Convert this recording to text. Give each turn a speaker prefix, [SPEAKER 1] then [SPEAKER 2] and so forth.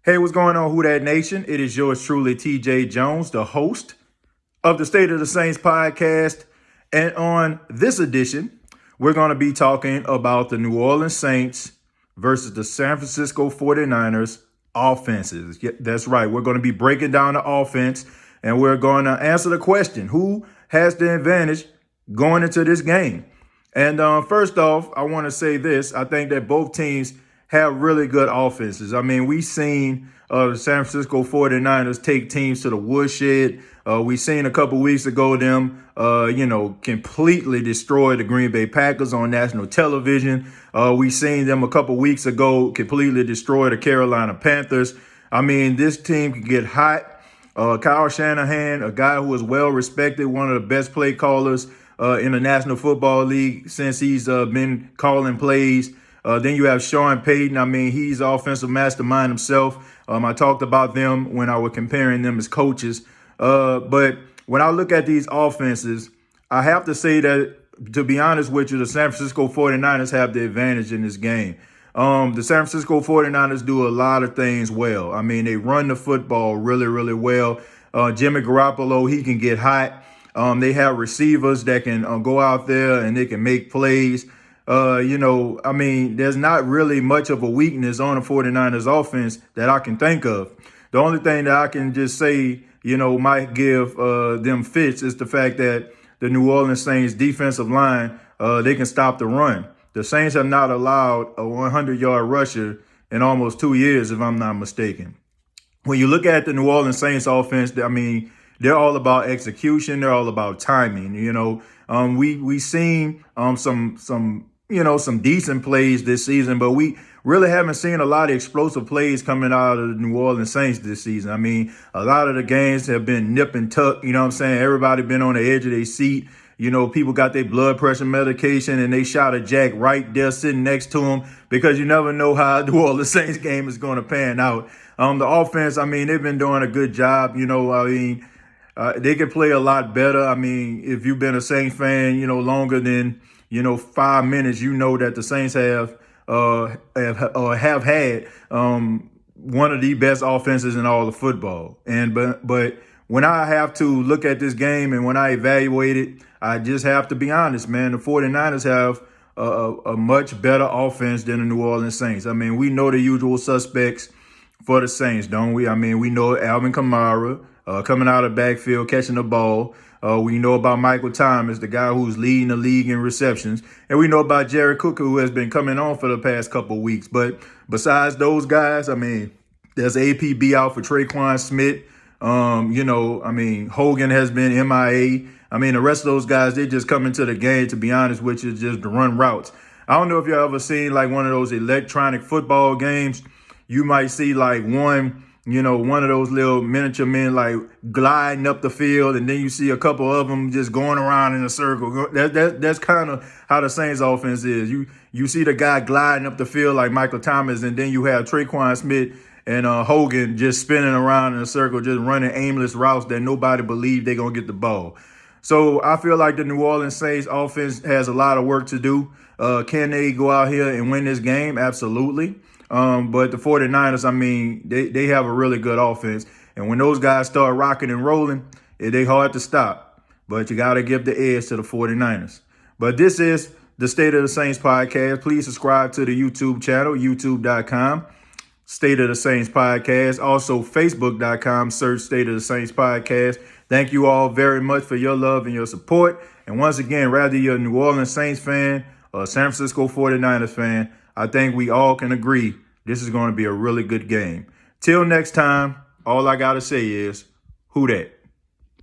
[SPEAKER 1] Hey, what's going on, Who Dat Nation? It is yours truly, TJ Jones, the host of the State of the Saints podcast. And on this edition, we're going to be talking about the New Orleans Saints versus the San Francisco 49ers offenses. Yeah, that's right. We're going to be breaking down the offense, and we're going to answer the question, who has the advantage going into this game? And first off, I want to say this. I think that both teams have really good offenses. I mean, we've seen the San Francisco 49ers take teams to the woodshed. We seen a couple weeks ago them, completely destroy the Green Bay Packers on national television. We seen them a couple weeks ago completely destroy the Carolina Panthers. I mean, this team can get hot. Kyle Shanahan, a guy who is well respected, one of the best play callers in the National Football League since he's been calling plays. Then you have Sean Payton. I mean, he's offensive mastermind himself. I talked about them when I was comparing them as coaches. But when I look at these offenses, I have to say that, to be honest with you, the San Francisco 49ers have the advantage in this game. The San Francisco 49ers do a lot of things well. I mean, they run the football really, really well. Jimmy Garoppolo, he can get hot. They have receivers that can go out there and they can make plays. There's not really much of a weakness on the 49ers offense that I can think of. The only thing that I can just say, might give them fits is the fact that the New Orleans Saints defensive line, they can stop the run. The Saints have not allowed a 100-yard rusher in almost 2 years, if I'm not mistaken. When you look at the New Orleans Saints offense, I mean, they're all about execution. They're all about timing. We seen some decent plays this season, but we really haven't seen a lot of explosive plays coming out of the New Orleans Saints this season. I mean, a lot of the games have been nip and tuck. You know what I'm saying? Everybody been on the edge of their seat. People got their blood pressure medication and they shot a jack right there sitting next to them because you never know how the New Orleans Saints game is going to pan out. The offense, I mean, they've been doing a good job. They can play a lot better. I mean, if you've been a Saints fan, longer than 5 minutes, that the Saints have had one of the best offenses in all of football. But when I have to look at this game and when I evaluate it, I just have to be honest, man. The 49ers have a much better offense than the New Orleans Saints. I mean, we know the usual suspects for the Saints, don't we? I mean, we know Alvin Kamara coming out of the backfield, catching the ball. We know about Michael Thomas, the guy who's leading the league in receptions. And we know about Jared Cook, who has been coming on for the past couple of weeks. But besides those guys, I mean, there's APB out for Traquan Smith. Hogan has been MIA. I mean, the rest of those guys, they just come into the game, to be honest with you, just to run routes. I don't know if y'all ever seen like one of those electronic football games. You might see like one of those little miniature men like gliding up the field, and then you see a couple of them just going around in a circle. That's kind of how the Saints offense is. You see the guy gliding up the field like Michael Thomas, and then you have Traquan Smith and Hogan just spinning around in a circle, just running aimless routes that nobody believes they're going to get the ball. So I feel like the New Orleans Saints offense has a lot of work to do. Can they go out here and win this game? Absolutely. But the 49ers, I mean, they have a really good offense. And when those guys start rocking and rolling, they hard to stop. But you got to give the edge to the 49ers. But this is the State of the Saints podcast. Please subscribe to the YouTube channel, youtube.com, State of the Saints podcast. Also, facebook.com, search State of the Saints podcast. Thank you all very much for your love and your support. And once again, whether you're a New Orleans Saints fan or a San Francisco 49ers fan, I think we all can agree this is going to be a really good game. Till next time, all I got to say is, who dat?